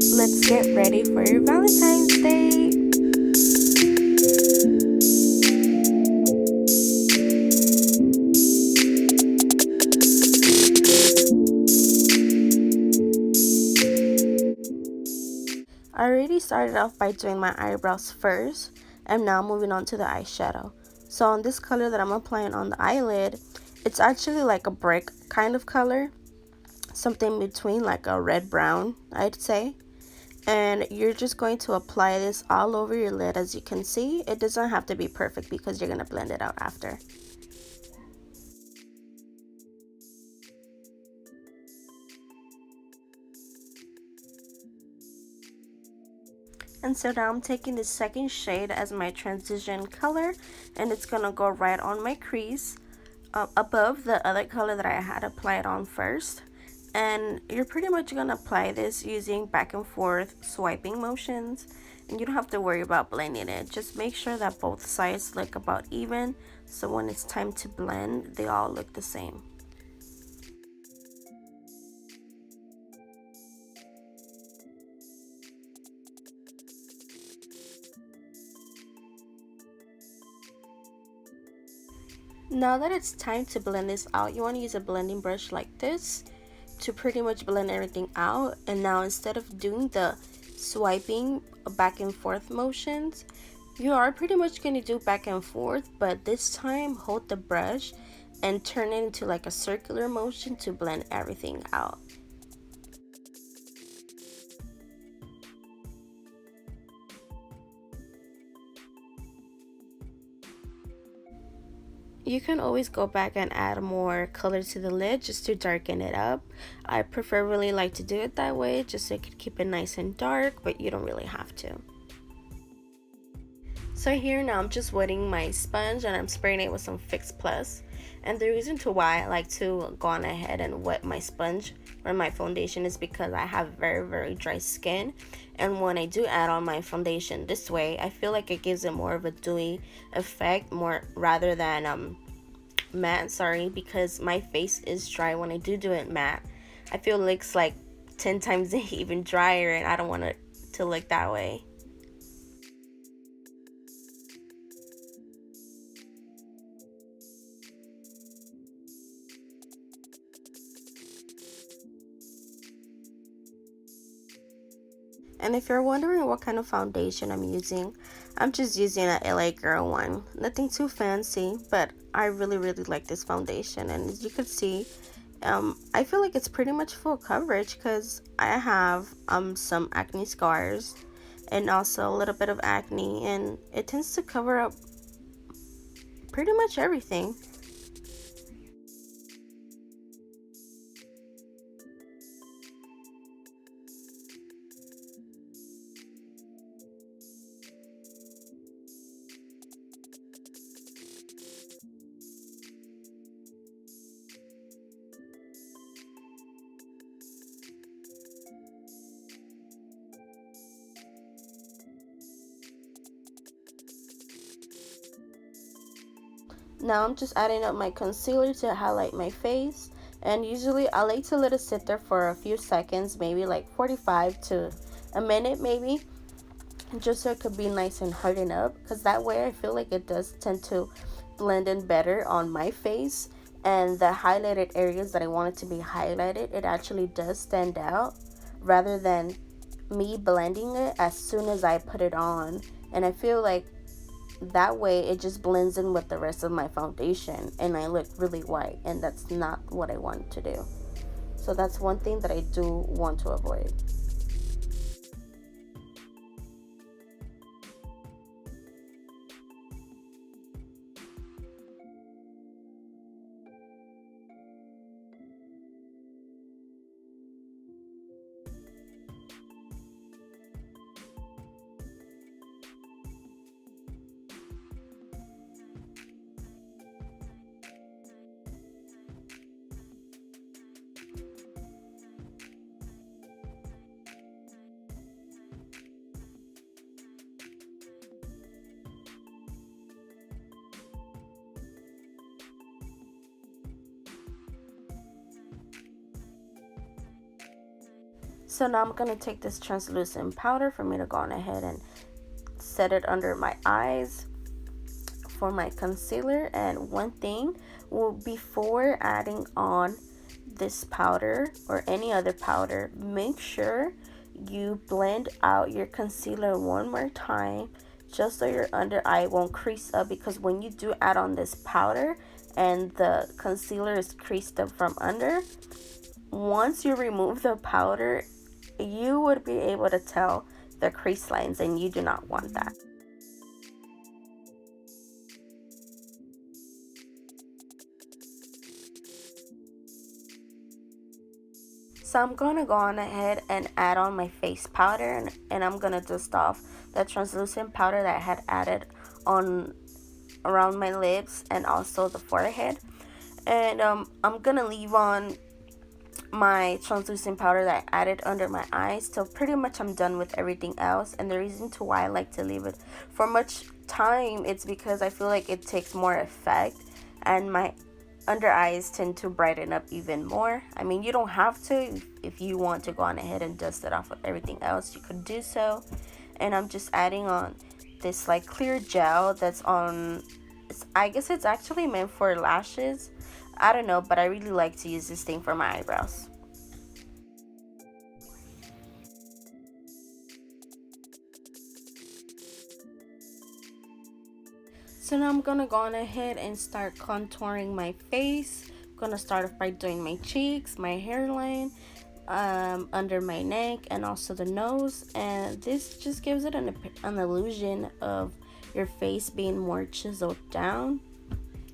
Let's get ready for your Valentine's Day. I already started off by doing my eyebrows first. I'm now moving on to the eyeshadow. So on this color that I'm applying on the eyelid, it's actually like a brick kind of color. Something between like a red brown, I'd say. And you're just going to apply this all over your lid. As you can see, it doesn't have to be perfect because you're going to blend it out after. And so now I'm taking the second shade as my transition color, and it's gonna go right on my crease above the other color that I had applied on first. And you're pretty much gonna apply this using back and forth swiping motions, and you don't have to worry about blending it. Just make sure that both sides look about even, so when it's time to blend, they all look the same. Now that it's time to blend this out, you want to use a blending brush like this to pretty much blend everything out. And now instead of doing the swiping back and forth motions, you are pretty much going to do back and forth, but this time hold the brush and turn it into like a circular motion to blend everything out. You can always go back and add more color to the lid just to darken it up. I preferably like to do it that way just so you can keep it nice and dark, but you don't really have to. So here now I'm just wetting my sponge and I'm spraying it with some Fix Plus. And the reason to why I like to go on ahead and wet my sponge or my foundation is because I have very dry skin, and when I do add on my foundation this way, I feel like it gives it more of a dewy effect more rather than matte, sorry, because my face is dry. When I do it matte, I feel it looks like 10 times even drier, and I don't want it to look that way. And if you're wondering what kind of foundation I'm using, I'm just using a LA Girl one. Nothing too fancy, but I really like this foundation. And as you can see, I feel like it's pretty much full coverage because I have some acne scars and also a little bit of acne, and it tends to cover up pretty much everything. Now I'm just adding up my concealer to highlight my face, and usually I like to let it sit there for a few seconds, maybe like 45 to a minute maybe, just so it could be nice and hardened up, because that way I feel like it does tend to blend in better on my face, and the highlighted areas that I want it to be highlighted, it actually does stand out rather than me blending it as soon as I put it on. And I feel like that way it just blends in with the rest of my foundation and I look really white, and that's not what I want to do. So that's one thing that I do want to avoid. So now I'm going to take this translucent powder for me to go on ahead and set it under my eyes for my concealer. And one thing, well, before adding on this powder or any other powder, make sure you blend out your concealer one more time, just so your under eye won't crease up, because when you do add on this powder and the concealer is creased up from under, once you remove the powder, you would be able to tell the crease lines, and you do not want that. So I'm going to go on ahead and add on my face powder, and I'm going to dust off the translucent powder that I had added on around my lips and also the forehead. And I'm going to leave on my translucent powder that I added under my eyes till pretty much I'm done with everything else. And the reason to why I like to leave it for much time, it's because I feel like it takes more effect and my under eyes tend to brighten up even more. I mean, you don't have to. If you want to go on ahead and dust it off with everything else, you could do so. And I'm just adding on this like clear gel that's on, I guess it's actually meant for lashes. I don't know, but I really like to use this thing for my eyebrows. So now I'm gonna go on ahead and start contouring my face. I'm gonna start off by doing my cheeks, my hairline, under my neck, and also the nose. And this just gives it an illusion of your face being more chiseled down.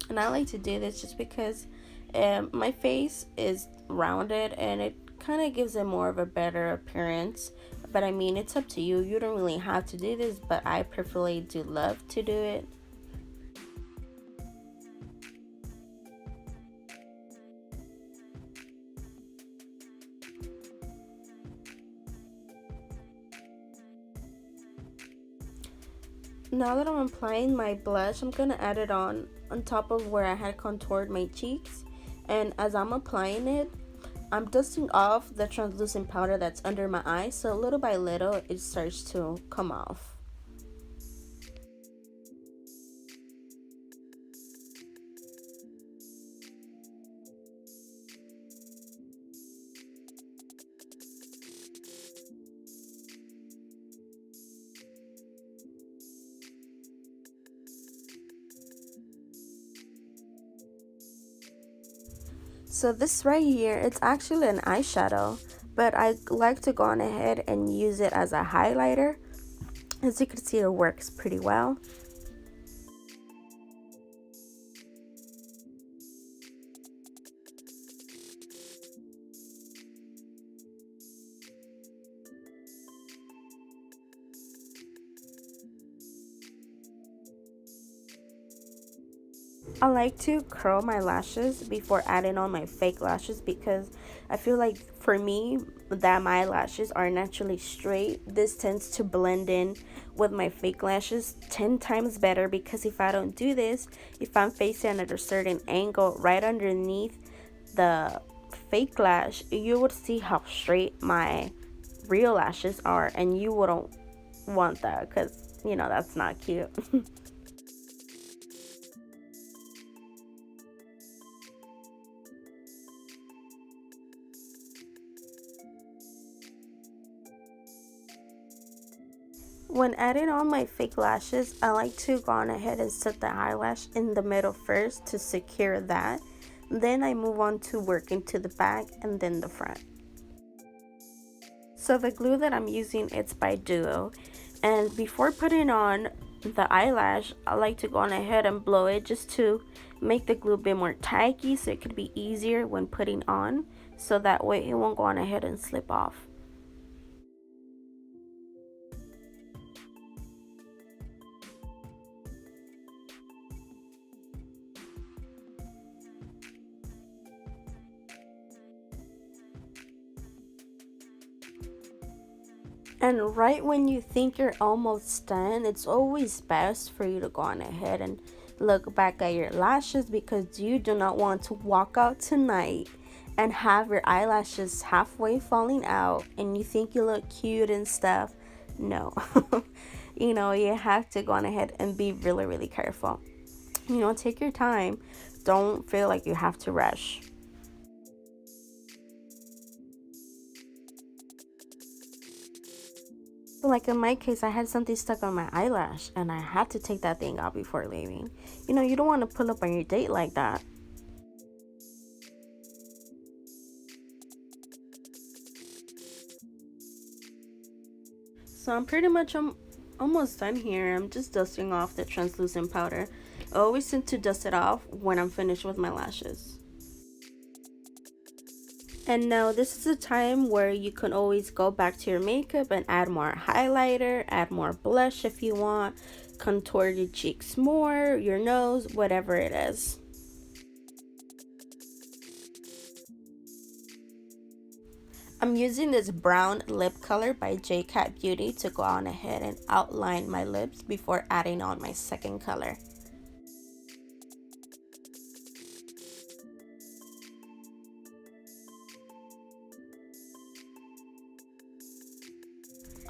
And I like to do this just because my face is rounded and it kind of gives it more of a better appearance. But I mean, it's up to you. You don't really have to do this, but I personally do love to do it. Now that I'm applying my blush, I'm gonna add it on top of where I had contoured my cheeks. And as I'm applying it, I'm dusting off the translucent powder that's under my eyes, so little by little it starts to come off. So this right here, it's actually an eyeshadow, but I like to go on ahead and use it as a highlighter. As you can see, it works pretty well. I like to curl my lashes before adding on my fake lashes, because I feel like for me that my lashes are naturally straight, this tends to blend in with my fake lashes 10 times better. Because if I don't do this, if I'm facing at a certain angle right underneath the fake lash, you would see how straight my real lashes are, and you wouldn't want that, because you know that's not cute. When adding on my fake lashes, I like to go on ahead and set the eyelash in the middle first to secure that. Then I move on to working to the back and then the front. So the glue that I'm using, it's by Duo. And before putting on the eyelash, I like to go on ahead and blow it just to make the glue a bit more tacky, so it could be easier when putting on. So that way it won't go on ahead and slip off. And right when you think you're almost done, it's always best for you to go on ahead and look back at your lashes, because you do not want to walk out tonight and have your eyelashes halfway falling out and you think you look cute and stuff, no. You have to go on ahead and be really, really careful. Take your time. Don't feel like you have to rush. Like in my case, I had something stuck on my eyelash and I had to take that thing out before leaving. You don't want to pull up on your date like that. So I'm pretty much almost done here. I'm just dusting off the translucent powder. I always tend to dust it off when I'm finished with my lashes. And now this is a time where you can always go back to your makeup and add more highlighter, add more blush if you want, contour your cheeks more, your nose, whatever it is. I'm using this brown lip color by J-Cat Beauty to go on ahead and outline my lips before adding on my second color.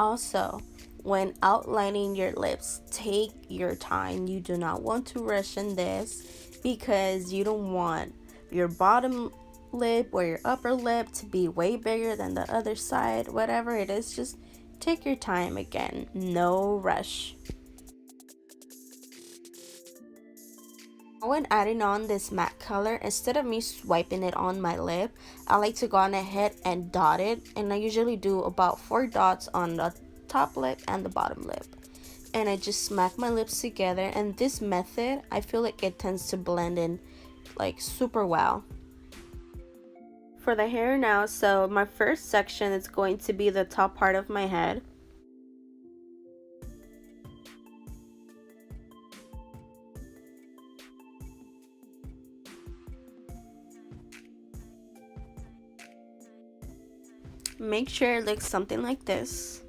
Also, when outlining your lips, take your time. You do not want to rush in this because you don't want your bottom lip or your upper lip to be way bigger than the other side. Whatever it is, just take your time. Again, no rush. When adding on this matte color, instead of me swiping it on my lip, I like to go on ahead and dot it, and I usually do about 4 dots on the top lip and the bottom lip, and I just smack my lips together. And this method, I feel like it tends to blend in like super well. For the hair now, so my first section is going to be the top part of my head. Make sure it looks something like this.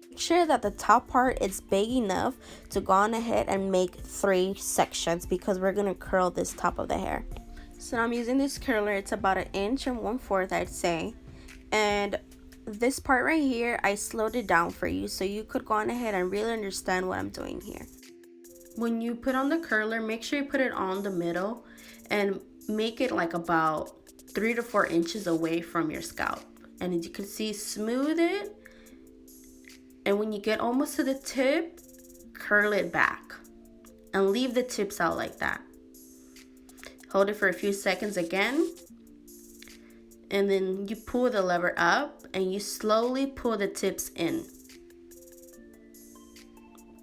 Make sure that the top part is big enough to go on ahead and make 3 sections because we're gonna curl this top of the hair. So I'm using this curler. It's about 1 1/4 inch, I'd say. And this part right here, I slowed it down for you so you could go on ahead and really understand what I'm doing here. When you put on the curler, make sure you put it on the middle and make it like about 3 to 4 inches away from your scalp. And as you can see, smooth it. And when you get almost to the tip, curl it back and leave the tips out like that. Hold it for a few seconds again. And then you pull the lever up and you slowly pull the tips in.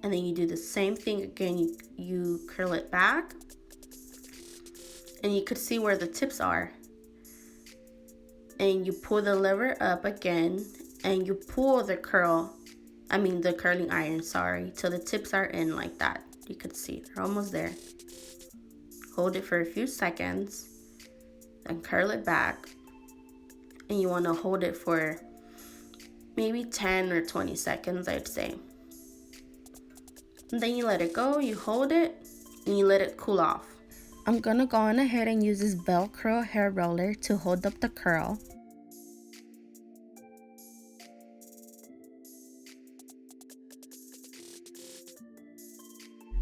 And then you do the same thing again. You curl it back. And you could see where the tips are. And you pull the lever up again. And you pull the curling iron, till the tips are in like that. You could see they're almost there. Hold it for a few seconds. Then curl it back. And you want to hold it for maybe 10 or 20 seconds, I'd say. And then you let it go, you hold it, and you let it cool off. I'm gonna go on ahead and use this Velcro hair roller to hold up the curl.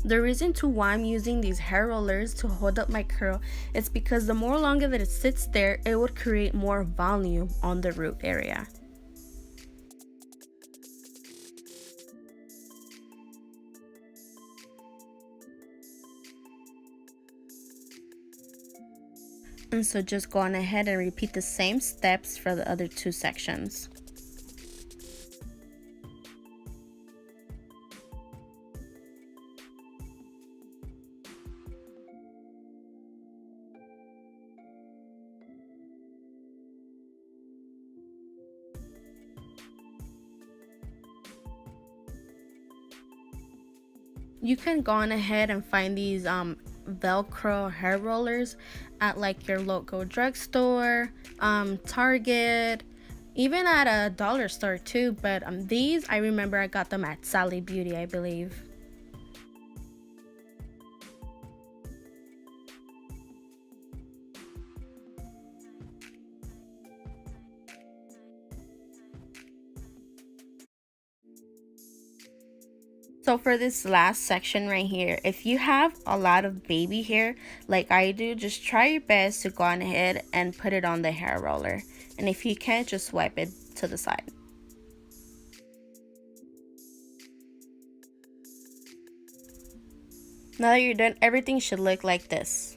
The reason to why I'm using these hair rollers to hold up my curl is because the more longer that it sits there, it would create more volume on the root area. And so just go on ahead and repeat the same steps for the other 2 sections. You can go on ahead and find these Velcro hair rollers at like your local drugstore, Target, even at a dollar store too. But these, I remember I got them at Sally Beauty, I believe. So for this last section right here, if you have a lot of baby hair like I do, just try your best to go on ahead and put it on the hair roller. And if you can't, just wipe it to the side. Now that you're done, everything should look like this.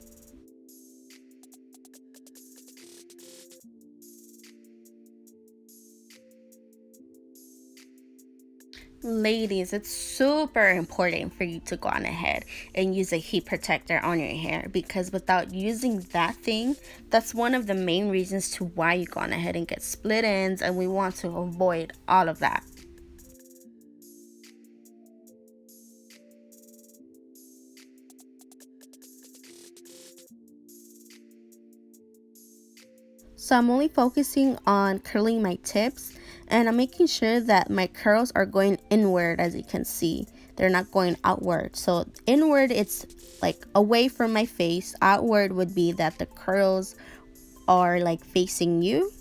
Ladies, it's super important for you to go on ahead and use a heat protector on your hair, because without using that thing, that's one of the main reasons to why you go on ahead and get split ends, and we want to avoid all of that. So I'm only focusing on curling my tips, and I'm making sure that my curls are going inward. As you can see, they're not going outward. So inward, it's like away from my face. Outward would be that the curls are like facing you,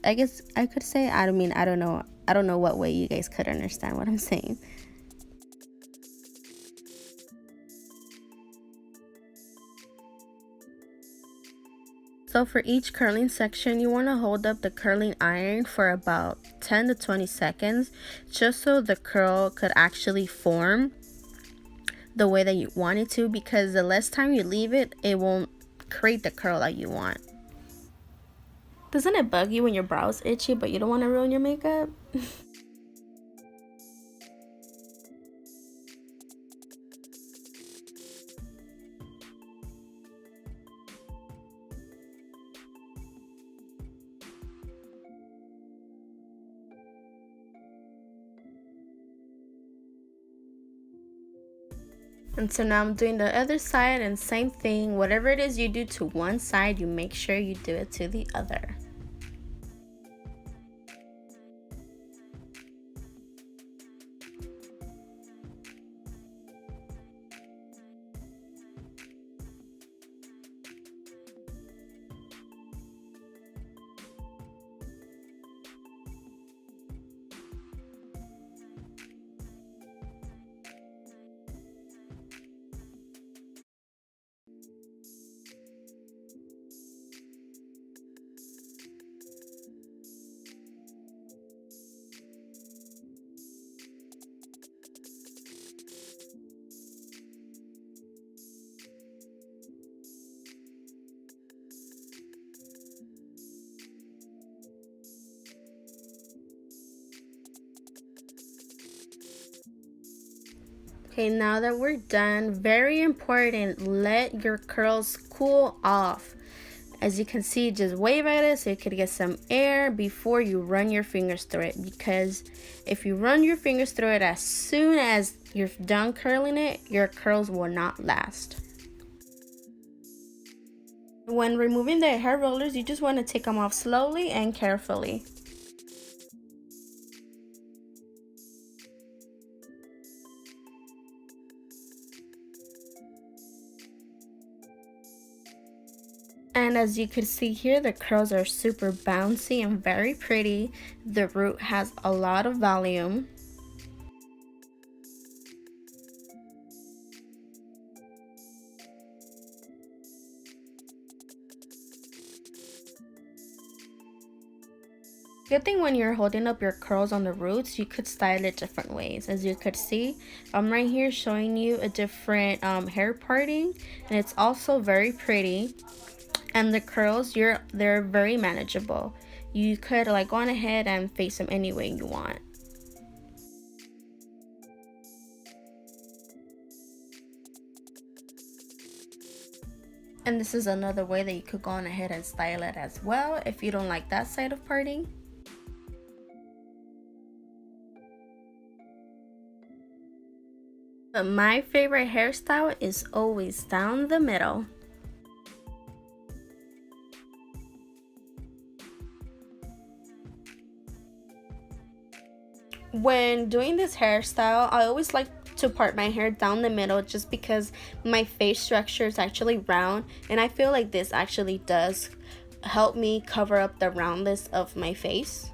I guess I could say. I don't know what way you guys could understand what I'm saying. So for each curling section, you want to hold up the curling iron for about 10 to 20 seconds, just so the curl could actually form the way that you want it to, because the less time you leave it, it won't create the curl that you want. Doesn't it bug you when your brows itchy but you don't want to ruin your makeup? And so now I'm doing the other side, and same thing, whatever it is you do to one side, you make sure you do it to the other. Okay, now that we're done, very important, let your curls cool off. As you can see, just wave at it so you could get some air before you run your fingers through it, because if you run your fingers through it as soon as you're done curling it, your curls will not last. When removing the hair rollers, you just want to take them off slowly and carefully. And as you can see here, the curls are super bouncy and very pretty. The root has a lot of volume. Good thing when you're holding up your curls on the roots, you could style it different ways. As you could see, I'm right here showing you a different hair parting, and it's also very pretty. And the curls, they're very manageable. You could like go on ahead and face them any way you want. And this is another way that you could go on ahead and style it as well if you don't like that side of parting. But my favorite hairstyle is always down the middle. When doing this hairstyle, I always like to part my hair down the middle, just because my face structure is actually round, and I feel like this actually does help me cover up the roundness of my face.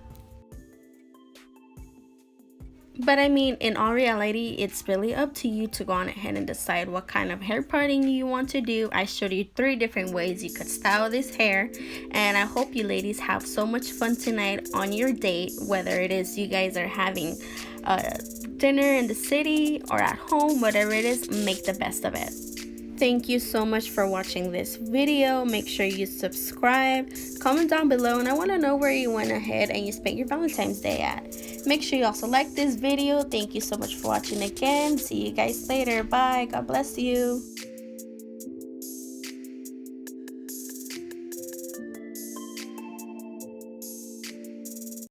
But I mean, in all reality, it's really up to you to go on ahead and decide what kind of hair parting you want to do. I showed you 3 different ways you could style this hair, and I hope you ladies have so much fun tonight on your date, whether it is you guys are having dinner in the city or at home, whatever it is, make the best of it. Thank you so much for watching this video. Make sure you subscribe, comment down below, and I want to know where you went ahead and you spent your Valentine's Day at. Make sure you also like this video. Thank you so much for watching again. See you guys later. Bye. God bless you.